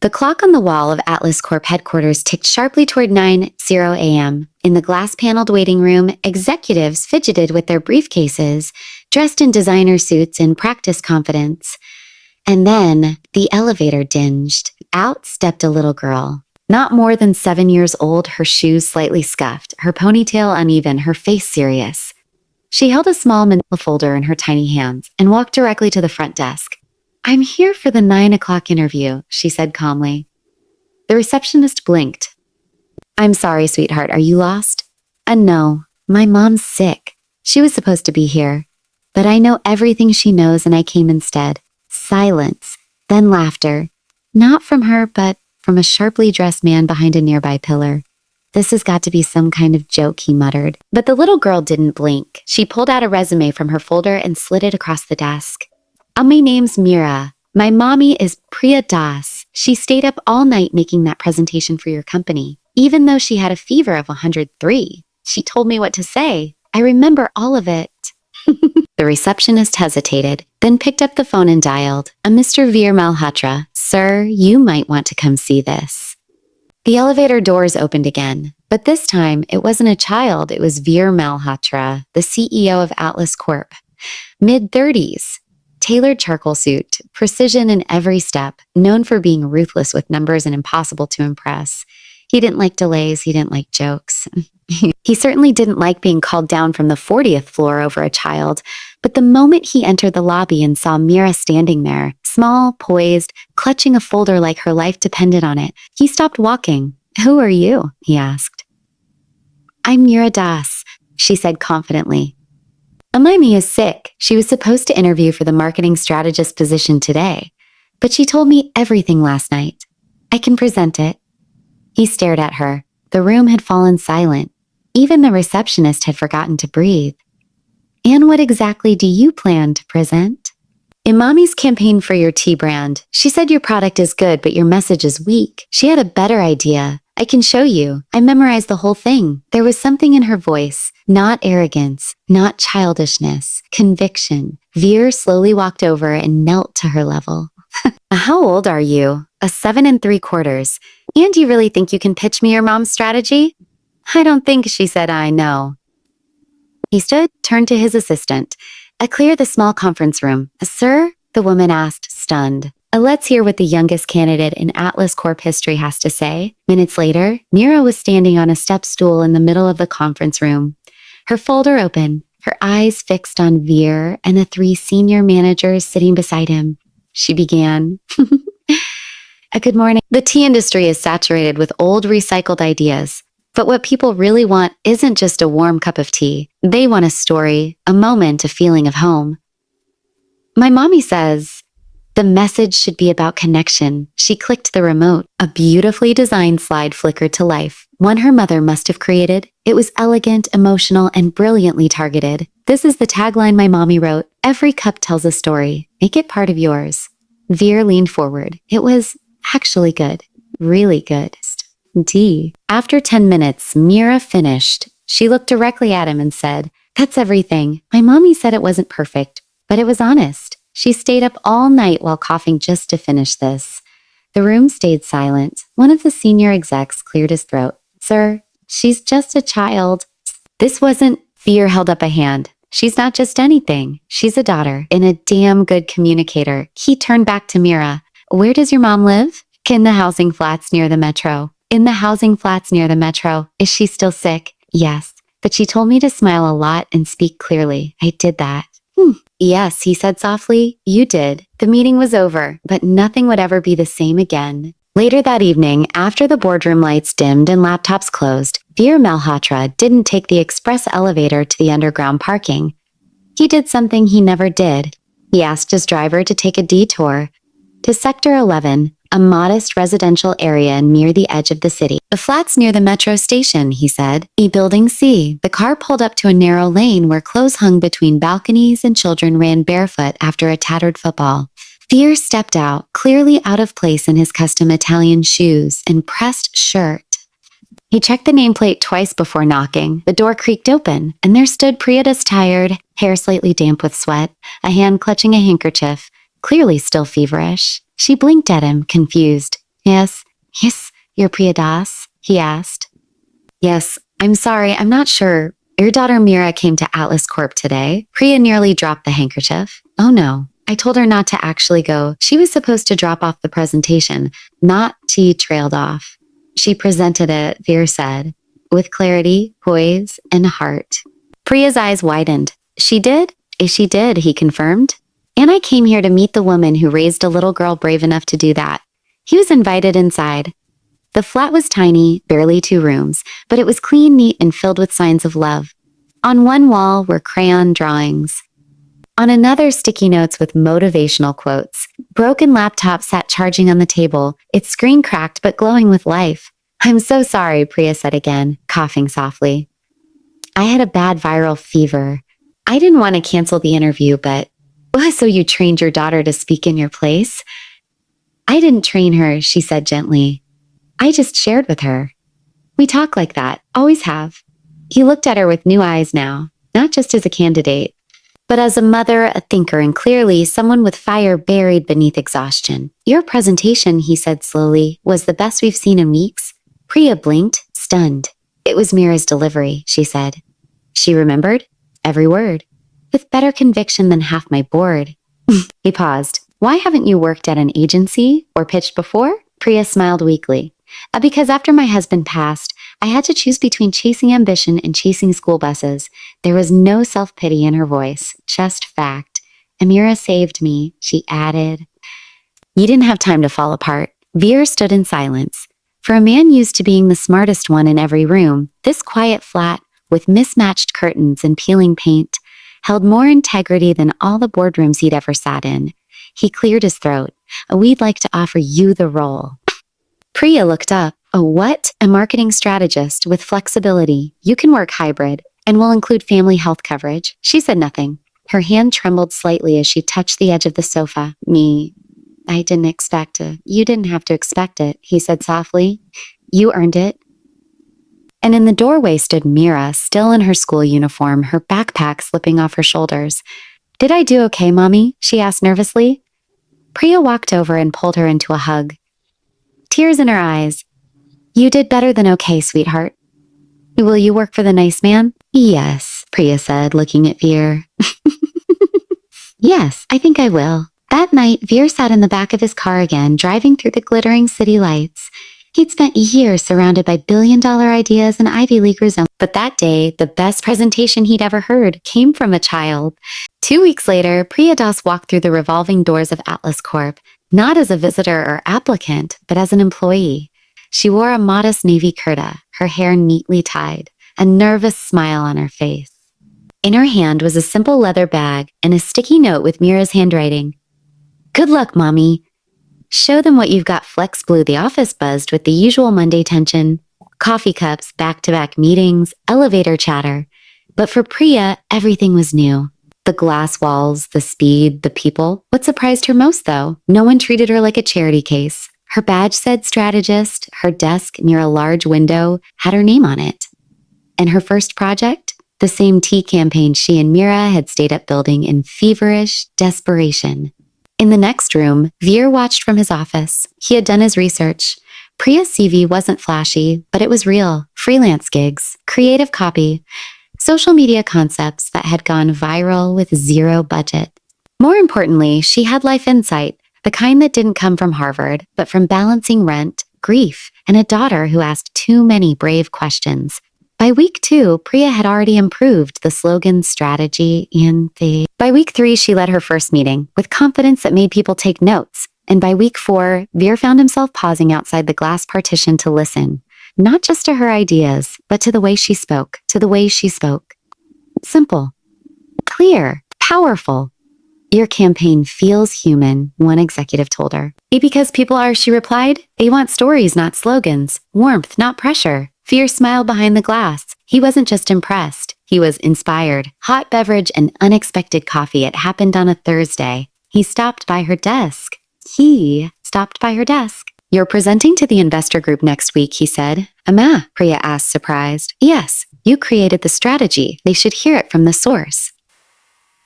The clock on the wall of Atlas Corp headquarters ticked sharply toward 9:00 a.m. In the glass-paneled waiting room, executives fidgeted with their briefcases, dressed in designer suits in practice confidence. And then the elevator dinged. Out stepped a little girl. Not more than 7 years old, her shoes slightly scuffed, her ponytail uneven, her face serious. She held a small manila folder in her tiny hands and walked directly to the front desk. "I'm here for the 9 o'clock interview," she said calmly. The receptionist blinked. "I'm sorry, sweetheart, are you lost?" No, my mom's sick. She was supposed to be here. But I know everything she knows and I came instead." Silence, then laughter. Not from her, but from a sharply dressed man behind a nearby pillar. "This has got to be some kind of joke," he muttered. But the little girl didn't blink. She pulled out a resume from her folder and slid it across the desk. "My name's Mira. My mommy is Priya Das. She stayed up all night making that presentation for your company. Even though she had a fever of 103. She told me what to say. I remember all of it." The receptionist hesitated, then picked up the phone and dialed. "A Mr. Veer Malhotra. Sir, you might want to come see this." The elevator doors opened again, but this time it wasn't a child, it was Veer Malhotra, the CEO of Atlas Corp. Mid-30s, tailored charcoal suit, precision in every step, known for being ruthless with numbers and impossible to impress. He didn't like delays, he didn't like jokes. He certainly didn't like being called down from the 40th floor over a child, but the moment he entered the lobby and saw Mira standing there, small, poised, clutching a folder like her life depended on it, he stopped walking. "Who are you?" he asked. "I'm Mira Das," she said confidently. "Amaimi is sick. She was supposed to interview for the marketing strategist position today, but she told me everything last night. I can present it." He stared at her. The room had fallen silent. Even the receptionist had forgotten to breathe. "And what exactly do you plan to present?" "Imami's campaign for your tea brand. She said your product is good, but your message is weak. She had a better idea. I can show you. I memorized the whole thing." There was something in her voice, not arrogance, not childishness, conviction. Veer slowly walked over and knelt to her level. "How old are you?" "A 7 3/4. "And you really think you can pitch me your mom's strategy?" "I don't think," she said. "I know." He stood, turned to his assistant. "Clear the small conference room." "Sir?" the woman asked, stunned. Let's hear what the youngest candidate in Atlas Corp history has to say." Minutes later, Mira was standing on a step stool in the middle of the conference room. Her folder open, her eyes fixed on Veer and the 3 senior managers sitting beside him. She began. "Good morning. The tea industry is saturated with old recycled ideas. But what people really want isn't just a warm cup of tea. They want a story, a moment, a feeling of home. My mommy says the message should be about connection." She clicked the remote. A beautifully designed slide flickered to life, one her mother must have created. It was elegant, emotional, and brilliantly targeted. "This is the tagline my mommy wrote. Every cup tells a story. Make it part of yours." Veer leaned forward. It was actually good. Really good. Tea. After 10 minutes, Mira finished. She looked directly at him and said, "That's everything. My mommy said it wasn't perfect, but it was honest. She stayed up all night while coughing just to finish this." The room stayed silent. One of the senior execs cleared his throat. "Sir, she's just a child." This wasn't. Veer held up a hand. "She's not just anything. She's a daughter and a damn good communicator." He turned back to Mira. "Where does your mom live?" "In the housing flats near the metro." "In the housing flats near the metro. Is she still sick?" "Yes, but she told me to smile a lot and speak clearly. I did that." "Yes," he said softly, "you did." The meeting was over, but nothing would ever be the same again. Later that evening, after the boardroom lights dimmed and laptops closed, Veer Malhotra didn't take the express elevator to the underground parking. He did something he never did. He asked his driver to take a detour to Sector 11, a modest residential area near the edge of the city. "The flat's near the metro station," he said. Building C. The car pulled up to a narrow lane where clothes hung between balconies and children ran barefoot after a tattered football. Veer stepped out, clearly out of place in his custom Italian shoes and pressed shirt. He checked the nameplate twice before knocking. The door creaked open, and there stood Priyadas, tired, hair slightly damp with sweat, a hand clutching a handkerchief, clearly still feverish. She blinked at him, confused. Yes, yes, you're Priya Das, he asked. Yes, I'm sorry, I'm not sure. Your daughter Mira came to Atlas Corp today. Priya nearly dropped the handkerchief. Oh no, I told her not to actually go. She was supposed to drop off the presentation, not she trailed off. She presented it, Veer said, with clarity, poise, and heart. Priya's eyes widened. She did? She did, he confirmed. And I came here to meet the woman who raised a little girl brave enough to do that. He was invited inside. The flat was tiny, barely 2 rooms, but it was clean, neat, and filled with signs of love. On one wall were crayon drawings. On another, sticky notes with motivational quotes. Broken laptop sat charging on the table, its screen cracked but glowing with life. I'm so sorry, Priya said again, coughing softly. I had a bad viral fever. I didn't want to cancel the interview, but... So you trained your daughter to speak in your place? I didn't train her, she said gently. I just shared with her. We talk like that, always have. He looked at her with new eyes now, not just as a candidate, but as a mother, a thinker, and clearly someone with fire buried beneath exhaustion. Your presentation, he said slowly, was the best we've seen in weeks. Priya blinked, stunned. It was Mira's delivery, she said. She remembered every word, with better conviction than half my board. He paused. Why haven't you worked at an agency or pitched before? Priya smiled weakly. Because after my husband passed, I had to choose between chasing ambition and chasing school buses. There was no self-pity in her voice, just fact. Amira saved me, she added. You didn't have time to fall apart. Veer stood in silence. For a man used to being the smartest one in every room, this quiet flat, with mismatched curtains and peeling paint, held more integrity than all the boardrooms he'd ever sat in. He cleared his throat. We'd like to offer you the role. Priya looked up. A what? A marketing strategist with flexibility. You can work hybrid, and will include family health coverage. She said nothing. Her hand trembled slightly as she touched the edge of the sofa. I didn't expect it. You didn't have to expect it, he said softly. You earned it. And in the doorway stood Mira, still in her school uniform, her backpack slipping off her shoulders. Did I do okay, Mommy? She asked nervously. Priya walked over and pulled her into a hug. Tears in her eyes. You did better than okay, sweetheart. Will you work for the nice man? Yes, Priya said, looking at Veer. Yes, I think I will. That night, Veer sat in the back of his car again, driving through the glittering city lights. He'd spent years surrounded by billion-dollar ideas and Ivy League results. But that day, the best presentation he'd ever heard came from a child. 2 weeks later, Priya Das walked through the revolving doors of Atlas Corp, not as a visitor or applicant, but as an employee. She wore a modest navy kurta, her hair neatly tied, a nervous smile on her face. In her hand was a simple leather bag and a sticky note with Mira's handwriting. Good luck, Mommy. Show them what you've got. Flex Blue. The office buzzed with the usual Monday tension. Coffee cups, back-to-back meetings, elevator chatter. But for Priya, everything was new. The glass walls, the speed, the people. What surprised her most, though? No one treated her like a charity case. Her badge said strategist. Her desk near a large window had her name on it. And her first project? The same tea campaign she and Mira had stayed up building in feverish desperation. In the next room, Veer watched from his office. He had done his research. Priya's CV wasn't flashy, but it was real. Freelance gigs, creative copy, social media concepts that had gone viral with zero budget. More importantly, she had life insight, the kind that didn't come from Harvard, but from balancing rent, grief, and a daughter who asked too many brave questions. By week 2, Priya had already improved the slogan, strategy, and the... By week 3, she led her first meeting, with confidence that made people take notes. And by week 4, Veer found himself pausing outside the glass partition to listen, not just to her ideas, but to the way she spoke, Simple, clear, powerful. Your campaign feels human, one executive told her. Because people are, she replied. They want stories, not slogans. Warmth, not pressure. Veer smiled behind the glass. He wasn't just impressed. He was inspired. Hot beverage and unexpected coffee. It happened on a Thursday. He stopped by her desk. You're presenting to the investor group next week, he said. Priya asked, surprised. Yes, you created the strategy. They should hear it from the source.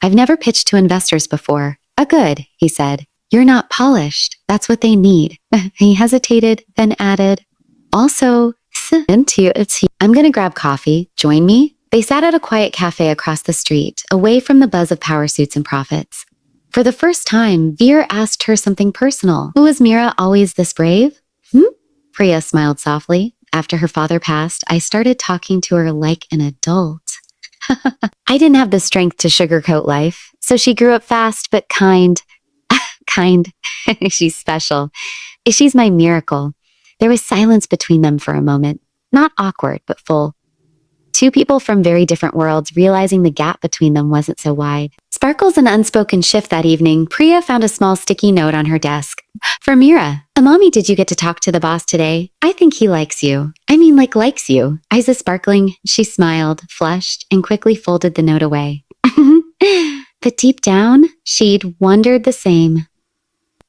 I've never pitched to investors before. Good, he said. You're not polished. That's what they need. He hesitated, then added, also, I'm going to grab coffee. Join me? They sat at a quiet cafe across the street, away from the buzz of power suits and profits. For the first time, Veer asked her something personal. Was Mira always this brave? Priya smiled softly. After her father passed, I started talking to her like an adult. I didn't have the strength to sugarcoat life, so she grew up fast but kind. Kind. She's special. She's my miracle. There was silence between them for a moment. Not awkward, but full. Two people from very different worlds, realizing the gap between them wasn't so wide. Sparkles an unspoken shift that evening, Priya found a small sticky note on her desk. For Mira, Mommy, did you get to talk to the boss today? I think he likes you. I mean, likes you. Eyes sparkling, she smiled, flushed, and quickly folded the note away. But deep down, she'd wondered the same.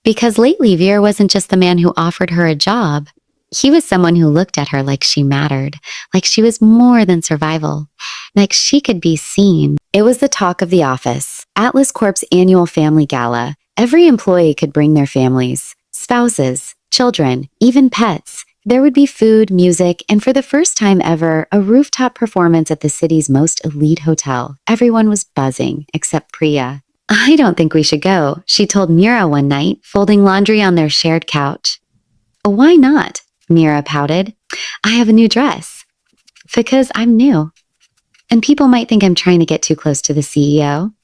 Because lately, Veer wasn't just the man who offered her a job. He was someone who looked at her like she mattered, like she was more than survival, like she could be seen. It was the talk of the office. Atlas Corp's annual family gala. Every employee could bring their families, spouses, children, even pets. There would be food, music, and for the first time ever, a rooftop performance at the city's most elite hotel. Everyone was buzzing, except Priya. I don't think we should go, she told Mira one night, folding laundry on their shared couch. Why not? Mira pouted. I have a new dress. Because I'm new. And people might think I'm trying to get too close to the CEO.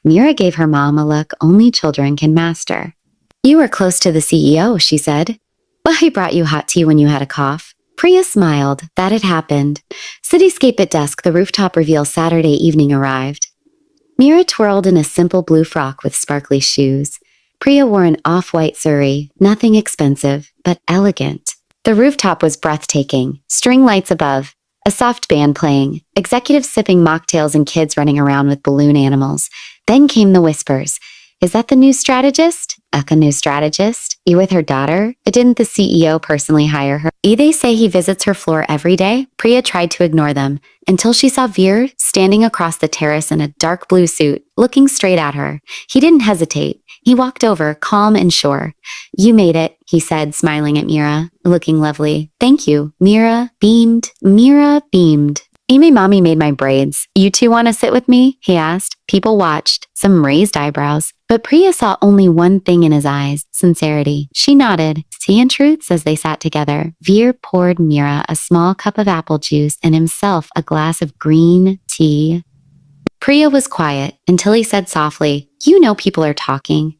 Mira gave her mom a look only children can master. You were close to the CEO, she said. Well, I brought you hot tea when you had a cough. Priya smiled. That had happened. Cityscape at dusk, the rooftop reveal Saturday evening arrived. Mira twirled in a simple blue frock with sparkly shoes. Priya wore an off-white sari, nothing expensive, but elegant. The rooftop was breathtaking, string lights above, a soft band playing, executives sipping mocktails and kids running around with balloon animals. Then came the whispers. Is that the new strategist? A new strategist? You with her daughter? Didn't the CEO personally hire her? They say he visits her floor every day. Priya tried to ignore them until she saw Veer standing across the terrace in a dark blue suit, looking straight at her. He didn't hesitate. He walked over, calm and sure. You made it, he said, smiling at Mira, looking lovely. Thank you. Mira beamed. Mommy made my braids. You two want to sit with me? He asked. People watched, some raised eyebrows. But Priya saw only one thing in his eyes, sincerity. She nodded. Tea and truths as they sat together. Veer poured Mira a small cup of apple juice and himself a glass of green tea. Priya was quiet until he said softly, You know people are talking.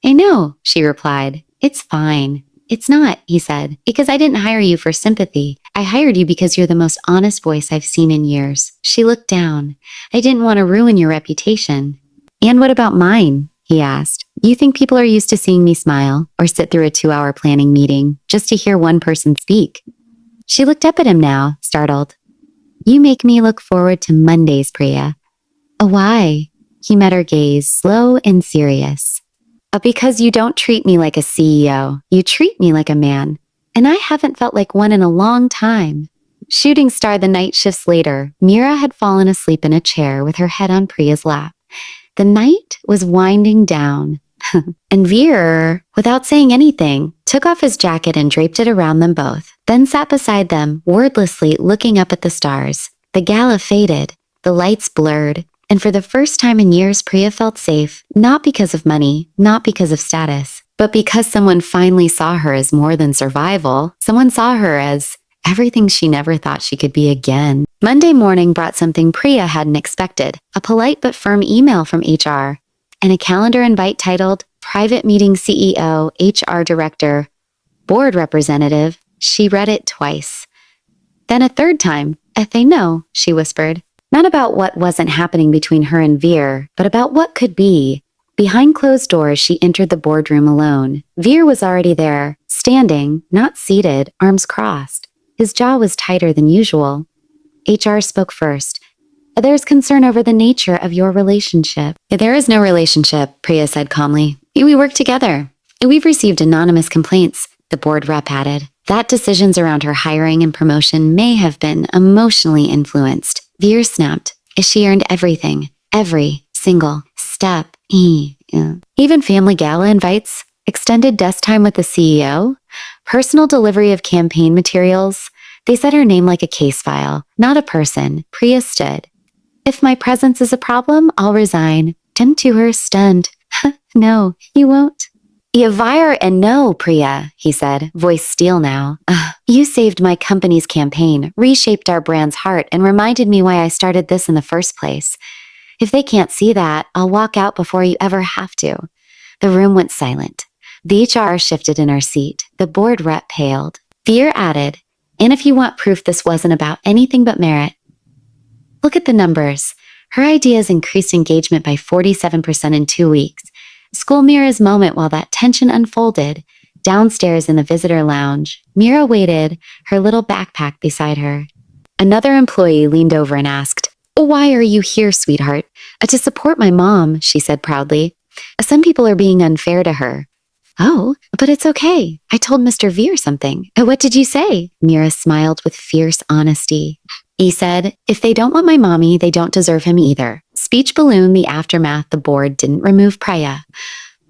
I know, she replied. It's fine. It's not, he said, because I didn't hire you for sympathy. I hired you because you're the most honest voice I've seen in years. She looked down. I didn't want to ruin your reputation. And what about mine? He asked. You think people are used to seeing me smile or sit through a 2-hour planning meeting just to hear one person speak? She looked up at him now, startled. You make me look forward to Mondays, Priya. Why? He met her gaze, slow and serious. Because you don't treat me like a CEO. You treat me like a man. And I haven't felt like one in a long time. Shooting star the night shifts later, Mira had fallen asleep in a chair with her head on Priya's lap. The night was winding down. And Veer, without saying anything, took off his jacket and draped it around them both, then sat beside them, wordlessly looking up at the stars. The gala faded, the lights blurred, and for the first time in years, Priya felt safe, not because of money, not because of status, but because someone finally saw her as more than survival. Someone saw her as everything she never thought she could be again. Monday morning brought something Priya hadn't expected, a polite but firm email from HR, and a calendar invite titled Private Meeting CEO, HR Director, Board Representative. She read it twice. Then a third time. They know, she whispered. Not about what wasn't happening between her and Veer, but about what could be. Behind closed doors, she entered the boardroom alone. Veer was already there, standing, not seated, arms crossed. His jaw was tighter than usual. HR spoke first. There's concern over the nature of your relationship. There is no relationship, Priya said calmly. We work together. We've received anonymous complaints, the board rep added, that decisions around her hiring and promotion may have been emotionally influenced. Veer snapped. She earned everything, every single step. Yeah. Even family gala invites, extended desk time with the CEO, personal delivery of campaign materials. They said her name like a case file, not a person. Priya stood. If my presence is a problem, I'll resign. Tim to her, stunned. No, you won't. Yavire and no, Priya, he said, voice steel now. You saved my company's campaign, reshaped our brand's heart, and reminded me why I started this in the first place. If they can't see that, I'll walk out before you ever have to. The room went silent. The HR shifted in her seat. The board rep paled. Veer added, and if you want proof this wasn't about anything but merit, look at the numbers. Her ideas increased engagement by 47% in 2 weeks. School Mira's moment while that tension unfolded. Downstairs in the visitor lounge, Mira waited, her little backpack beside her. Another employee leaned over and asked, "Why are you here, sweetheart?" To support my mom," she said proudly. "Some people are being unfair to her." "Oh, but it's okay. I told Mr. Veer something." "What did you say?" Mira smiled with fierce honesty. He said, "If they don't want my mommy, they don't deserve him either." Speech ballooned the aftermath. The board didn't remove Priya.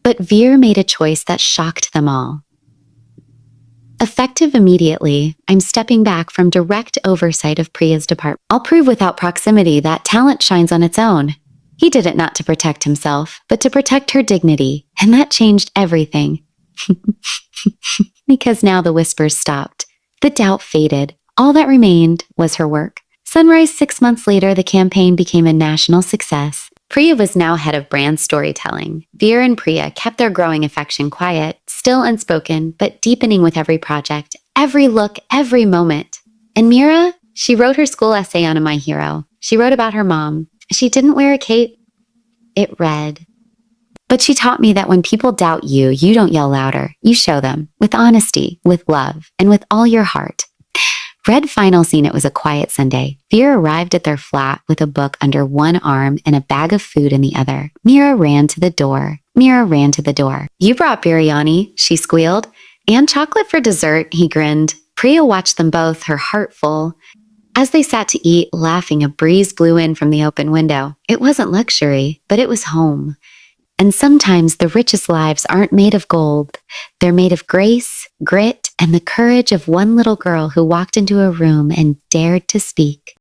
But Veer made a choice that shocked them all. Effective immediately, I'm stepping back from direct oversight of Priya's department. I'll prove without proximity that talent shines on its own. He did it not to protect himself, but to protect her dignity, and that changed everything. Because now the whispers stopped. The doubt faded. All that remained was her work. Sunrise 6 months later, the campaign became a national success. Priya was now head of brand storytelling. Veer and Priya kept their growing affection quiet, still unspoken, but deepening with every project, every look, every moment. And Mira, she wrote her school essay on My Hero. She wrote about her mom. She didn't wear a cape. It read, "But she taught me that when people doubt you, you don't yell louder. You show them, with honesty, with love, and with all your heart." Red final scene. It was a quiet Sunday. Veer arrived at their flat with a book under one arm and a bag of food in the other. Mira ran to the door. "You brought biryani," she squealed. "And chocolate for dessert," he grinned. Priya watched them both, her heart full. As they sat to eat, laughing, a breeze blew in from the open window. It wasn't luxury, but it was home. And sometimes the richest lives aren't made of gold. They're made of grace, grit, and the courage of one little girl who walked into a room and dared to speak.